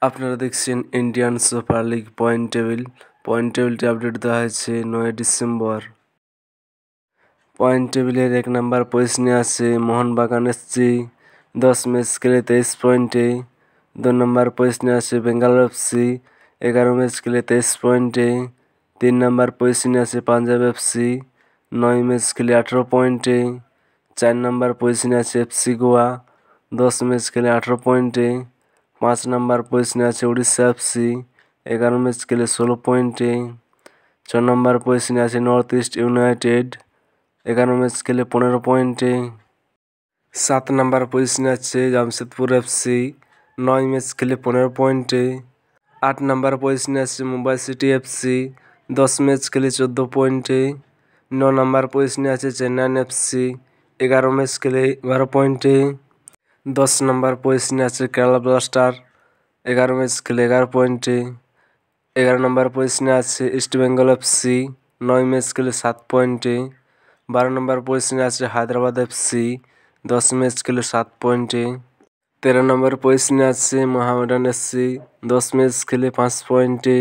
আপনারা দেখছেন Indian super league point টেবিলটি আপডেট দেওয়া হয়েছে 9 ডিসেম্বর। পয়েন্ট টেবিলের 1 নম্বর পজিশনে আছে মোহনবাগান এফসি 10 ম্যাচ খেলে 23 পয়েন্টে। 2 নম্বর পজিশনে আছে বেঙ্গালোর এফসি 11 ম্যাচ খেলে 23 পয়েন্টে। 3 নম্বর পজিশনে আছে পাঞ্জাব এফসি 9 ম্যাচ খেলে 18 পয়েন্টে। 4 নম্বর পজিশনে আছে এফসি গোয়া 10 ম্যাচ খেলে 18 পয়েন্টে। 5 নম্বর পজিশনে আছে উড়িষ্যা এফসি 11 ম্যাচ খেলে 16 পয়েন্টে। 6 নম্বর পজিশনে আছে নর্থ ইস্ট ইউনাইটেড 11 ম্যাচ খেলে 15 পয়েন্টে। 7 নম্বর পজিশনে আছে জামশেদপুর এফসি 9 ম্যাচ খেলে 15 পয়েন্টে। 8 নম্বর পজিশনে আছে মুম্বাই সিটি এফসি 10 ম্যাচ খেলে 14 পয়েন্টে। 9 নম্বর পজিশনে আছে চেন্নাইন এফসি 11 ম্যাচ খেলে 12 পয়েন্টে। 10 নম্বর পজিশনে আছে কেরালা ব্লাস্টার 11 ম্যাচ খেলে 11 পয়েন্টে। 11 নম্বর পজিশনে আছে ইস্ট বেঙ্গল এফসি 9 ম্যাচ খেলে 7 পয়েন্টে। 12 নম্বর পজিশনে আছে হায়দ্রাবাদ এফসি 10 ম্যাচ খেলে 7 পয়েন্টে। 13 নম্বর পজিশনে আছে মোহামেডান এফসি 10 ম্যাচ খেলে 5 পয়েন্টে।